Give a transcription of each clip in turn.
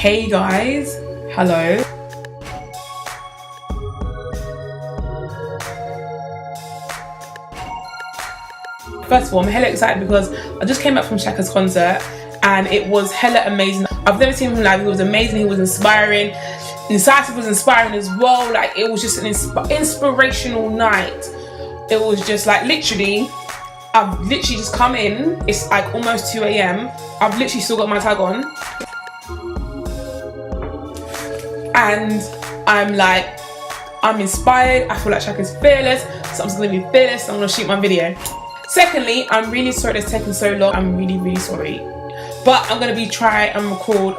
Hey guys, hello. First of all, I'm hella excited because I just came back from Shaka's concert and it was hella amazing. I've never seen him live. He was amazing, he was inspiring. Incisive was inspiring as well. Like, it was just an inspirational night. It was just like, literally, I've literally just come in. It's like almost 2 a.m. I've literally still got my tag on. And I'm inspired. I feel like Shaka's fearless. So I'm just gonna be fearless. I'm gonna shoot my video. Secondly, I'm really sorry it's taken so long. I'm really, really sorry. But I'm gonna try and record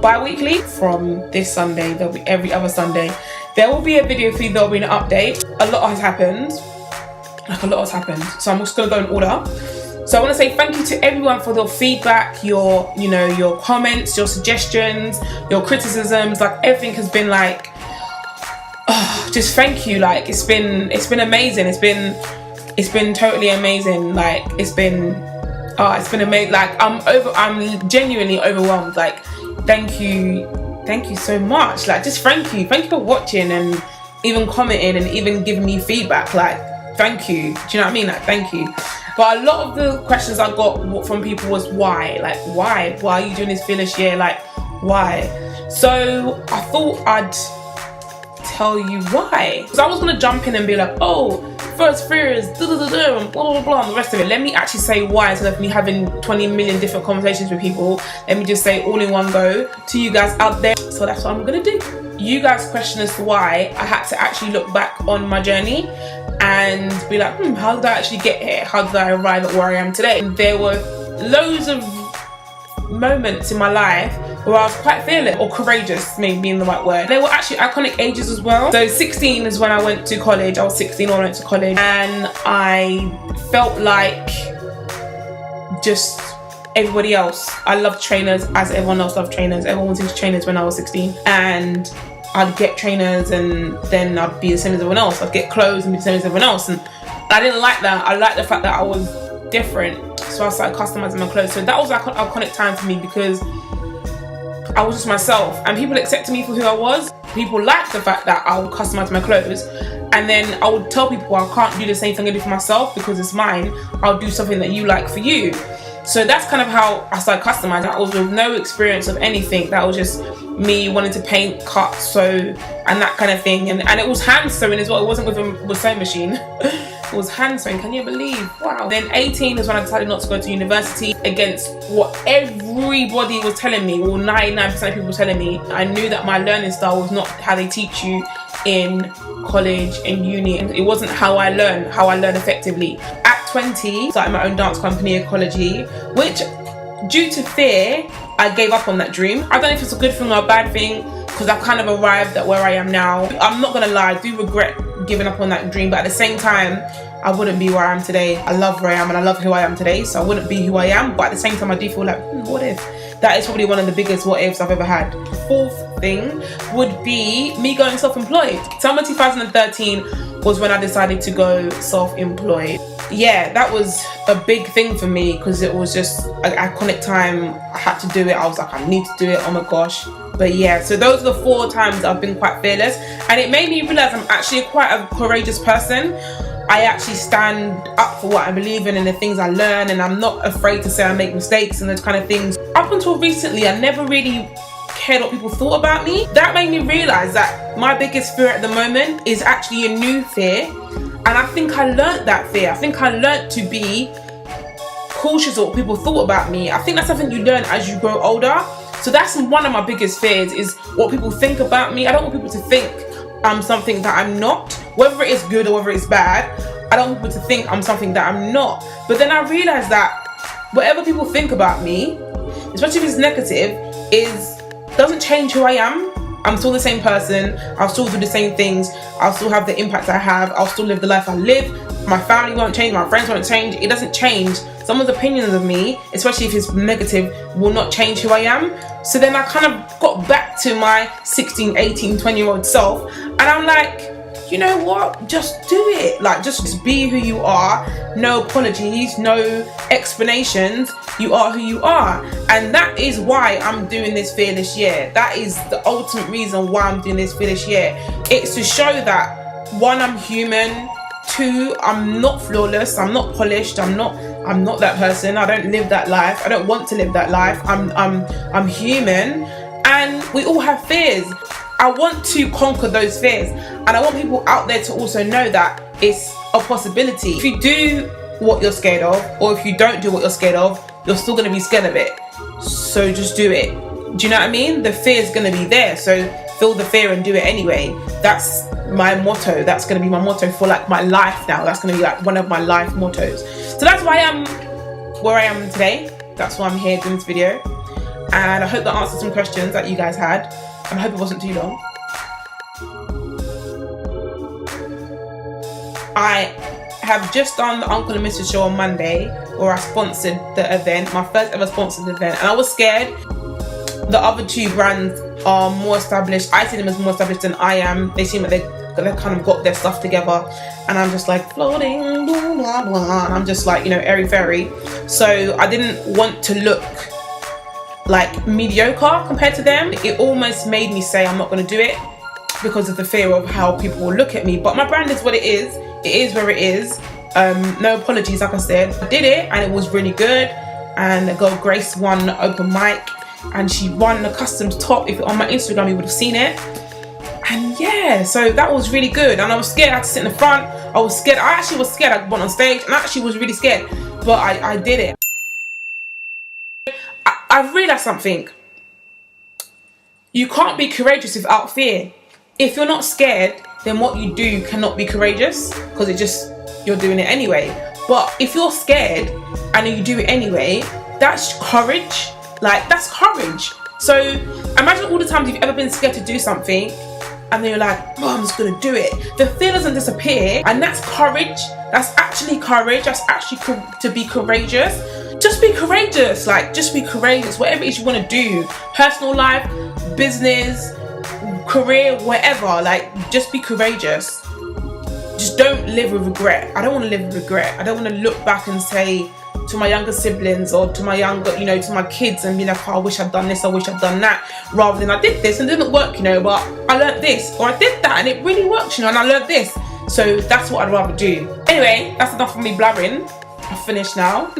bi-weekly from this Sunday. There'll be every other Sunday. There will be a video feed, there'll be an update. A lot has happened. So I'm just gonna go in order. So I want to say thank you to everyone for their feedback, your comments, your suggestions, your criticisms. Like, everything has been like, just thank you. Like, it's been amazing. It's been totally amazing. Like, it's been amazing. Like, I'm genuinely overwhelmed. Like, thank you so much. Like, just thank you for watching and even commenting and even giving me feedback. Like, thank you. Do you know what I mean? Like, thank you. But a lot of the questions I got from people was why? Like, why are you doing this fearless year? Like, why? So I thought I'd tell you why. Because I was gonna jump in and be like, oh, first fears, and blah blah blah, and the rest of it. Let me actually say why, instead of me having 20 million different conversations with people. Let me just say all in one go to you guys out there. So that's what I'm gonna do. You guys' question as to why, I had to actually look back on my journey and be like, how did I actually get here? How did I arrive at where I am today? And there were loads of moments in my life where I was quite fearless, or courageous, maybe being the right word. They were actually iconic ages as well. So 16 is when I went to college. I was 16 when I went to college, and I felt like just everybody else. I loved trainers as everyone else loved trainers. Everyone was into trainers when I was 16, and I'd get trainers and then I'd be the same as everyone else. I'd get clothes and be the same as everyone else, and I didn't like that. I liked the fact that I was different, so I started customizing my clothes. So that was like an iconic time for me because I was just myself and people accepted me for who I was. People liked the fact that I would customize my clothes, and then I would tell people I can't do the same thing I do for myself because it's mine. I'll do something that you like for you. So that's kind of how I started customizing. I was with no experience of anything. That was just me wanting to paint, cut, sew, and that kind of thing. And it was hand sewing as well. It wasn't with a sewing machine. It was hand sewing. Can you believe? Wow. Then 18 is when I decided not to go to university, against what everybody was telling me. Well, 99% of people were telling me. I knew that my learning style was not how they teach you in college and uni. It wasn't how I learn effectively. At 20, started my own dance company, Ecology, which, due to fear, I gave up on that dream. I don't know if it's a good thing or a bad thing, because I've kind of arrived at where I am now. I'm not gonna lie, I do regret giving up on that dream, but at the same time, I wouldn't be where I am today. I love where I am and I love who I am today, so I wouldn't be who I am, but at the same time, I do feel like, what if? That is probably one of the biggest what ifs I've ever had. Fourth thing would be me going self-employed. Summer 2013 was when I decided to go self-employed. Yeah, that was a big thing for me because it was just an iconic time. I had to do it. I was like, I need to do it. Oh my gosh. But yeah, so those are the 4 times I've been quite fearless, and it made me realize I'm actually quite a courageous person. I actually stand up for what I believe in and the things I learn, and I'm not afraid to say I make mistakes and those kind of things. Up until recently, I never really cared what people thought about me. That made me realize that my biggest fear at the moment is actually a new fear, and I think I learnt that fear. I think I learnt to be cautious of what people thought about me. I think that's something you learn as you grow older. So that's one of my biggest fears, is what people think about me. I don't want people to think I'm something that I'm not, whether it is good or whether it's bad. I don't want people to think I'm something that I'm not. But then I realized that whatever people think about me, especially if it's negative, doesn't change who I am. I'm still the same person. I'll still do the same things. I'll still have the impact I have. I'll still live the life I live. My family won't change. My friends won't change. It doesn't change. Someone's opinions of me, especially if it's negative, will not change who I am. So then I kind of got back to my 16, 18, 20-year-old self, and I'm like, you know what, just do it. Like, just be who you are. No apologies, no explanations. You are who you are. And that is why I'm doing this Fearless Year. That is the ultimate reason why I'm doing this Fearless Year. It's to show that, one, I'm human. Two, I'm not flawless. I'm not polished. I'm not that person. I don't live that life. I don't want to live that life. I'm human, and we all have fears. I want to conquer those fears, and I want people out there to also know that it's a possibility. If you do what you're scared of, or if you don't do what you're scared of, you're still going to be scared of it. So just do it. Do you know what I mean? The fear is going to be there, so feel the fear and do it anyway. That's my motto. That's going to be my motto for like my life now. That's going to be like one of my life mottos. So that's why I'm where I am today. That's why I'm here doing this video, and I hope that answered some questions that you guys had, and I hope it wasn't too long. I have just done the Uncle and Mrs show on Monday, where I sponsored the event, my first ever sponsored event, and I was scared. The other two brands are more established. I see them as more established than I am. They seem like they kind of got their stuff together, and I'm just like floating, blah blah blah, and I'm just like, you know, airy fairy. So I didn't want to look like mediocre compared to them. It almost made me say I'm not going to do it because of the fear of how people will look at me. But my brand is what it is. It is where it is. No apologies, like I said. I did it, and it was really good. And the girl Grace won the open mic, and she won the customs top. If on my Instagram you would have seen it. And yeah, so that was really good. And I was scared. I had to sit in the front. I was scared. I actually was scared. I went on stage, and I actually was really scared, but I did it. I've realised something. You can't be courageous without fear. If you're not scared, then what you do cannot be courageous, because you're doing it anyway. But if you're scared and you do it anyway, that's courage. Like, that's courage. So imagine all the times you've ever been scared to do something, and then you're like, oh, I'm just gonna do it. The fear doesn't disappear, and that's courage. That's actually courage. That's actually to be courageous. Just be courageous. Like, just be courageous. Whatever it is you want to do, personal life, business, career, whatever. Like, just be courageous. Just don't live with regret. I don't want to live with regret. I don't want to look back and say to my younger siblings, or to my younger, you know, to my kids, and be like, oh, I wish I'd done this, I wish I'd done that, rather than I did this and it didn't work, you know, but I learned this, or I did that and it really works, you know, and I learned this. So that's what I'd rather do. Anyway, that's enough of me blabbering. I've finished now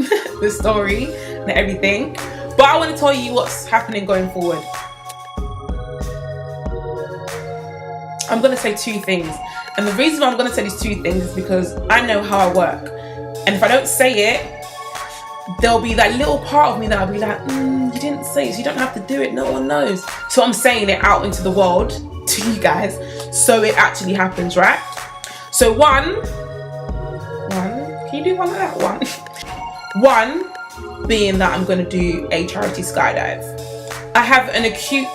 the story and everything, but I want to tell you what's happening going forward. I'm going to say two things, and the reason why I'm going to say these two things is because I know how I work, and if I don't say it, there'll be that little part of me that I'll be like, you didn't say it, so you don't have to do it, no one knows. So I'm saying it out into the world to you guys, so it actually happens, right? So one, can you do one like that? One being that I'm going to do a charity skydive. I have an acute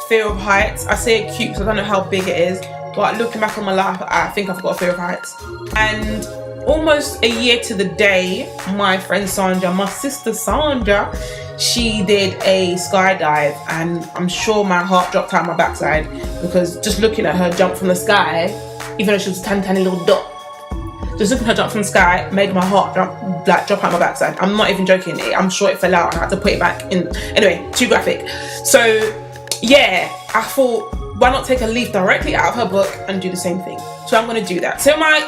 fear of heights. I say acute because I don't know how big it is, but looking back on my life, I think I've got a fear of heights. And almost a year to the day, my friend Sandra, my sister Sandra, she did a skydive, and I'm sure my heart dropped out my backside, because just looking at her jump from the sky, even though she was a tiny little dot, just looking at her jump from the sky made my heart drop out my backside. I'm not even joking. I'm sure it fell out and I had to put it back in. Anyway, too graphic. So yeah, I thought, why not take a leaf directly out of her book and do the same thing? So I'm gonna do that. So my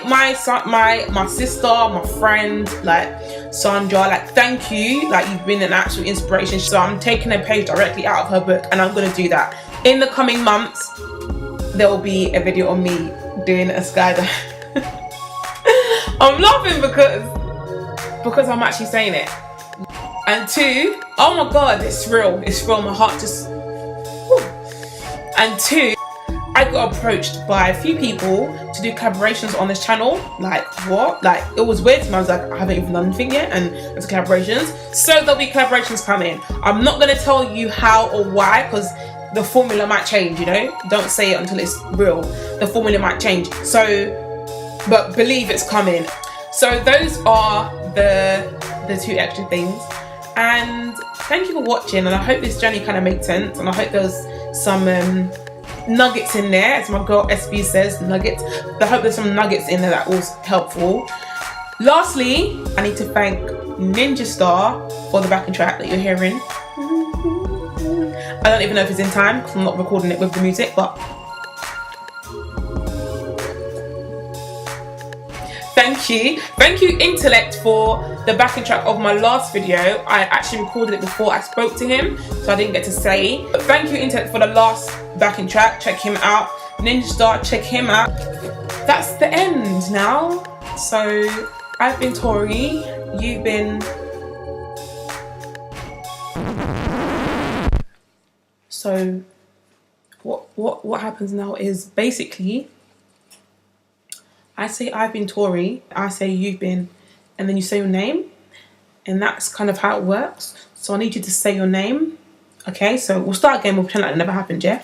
sister, my friend, like Sandra, like, thank you. Like, you've been an absolute inspiration. So I'm taking a page directly out of her book, and I'm gonna do that. In the coming months, there will be a video on me doing a skydive. I'm laughing because I'm actually saying it. And two, oh my god, it's real. It's real. My heart just. Whew. And two, I got approached by a few people to do collaborations on this channel. Like, what? Like, it was weird to me. I was like, I haven't even done anything yet, and there's collaborations. So there'll be collaborations coming. I'm not gonna tell you how or why, because the formula might change, you know? Don't say it until it's real. The formula might change. So, but believe it's coming. So those are the two extra things. And thank you for watching, and I hope this journey kind of made sense, and I hope there's some nuggets in there, as my girl SB says, nuggets. I hope there's some nuggets in there that was helpful. Lastly, I need to thank Ninja Star for the backing track that you're hearing. I don't even know if it's in time because I'm not recording it with the music, but thank you Intellect for the backing track of my last video. I actually recorded it before I spoke to him, so I didn't get to say, but thank you Intellect for the last backing track. Check him out. Ninja Star, check him out. That's the end now. So I've been Tori, you've been... So what happens now is basically I say I've been Tori, I say you've been, and then you say your name, and that's kind of how it works. So I need you to say your name. Okay, so we'll start again, we'll pretend like it never happened, yeah?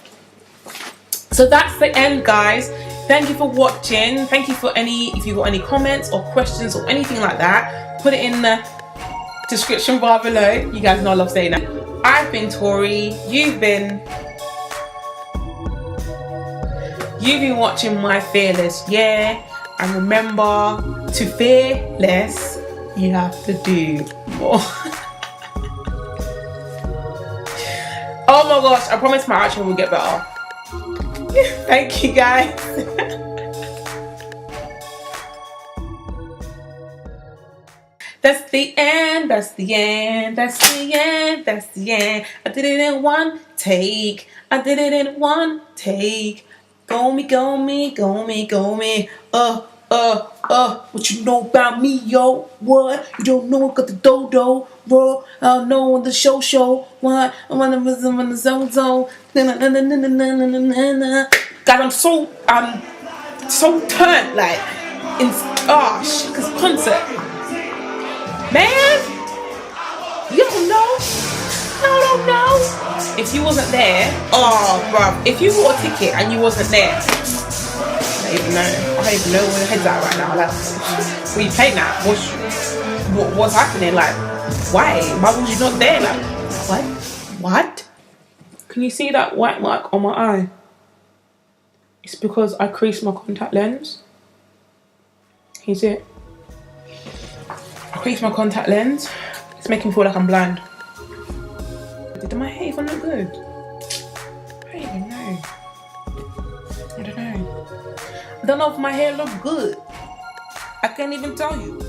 So that's the end, guys. Thank you for watching. Thank you for if you got any comments or questions or anything like that, put it in the description bar below. You guys know I love saying that. I've been Tori, you've been watching my Fearless, yeah? And remember, to fear less, you have to do more. Oh my gosh, I promise my action will get better. Thank you guys. That's the end, that's the end, that's the end, that's the end. I did it in one take, I did it in one take. Go me, go me, go me, go me. What you know about me, yo? What? You don't know I got the dodo, bro. I know on the show. What? I'm on the zone. God, I'm so turned, like, cause concert. Man, you don't know. I don't know. If you wasn't there, oh, bruv. If you bought a ticket and you wasn't there, I don't even know where your head's at right now. Like, what you playing at? What's happening? Like, why? Why was you not there? Like, what? Can you see that white mark on my eye? It's because I creased my contact lens. Can you see it? I creased my contact lens. It's making me feel like I'm blind. Did my hair even look good? I don't even know. I don't know if my hair looked good. I can't even tell you.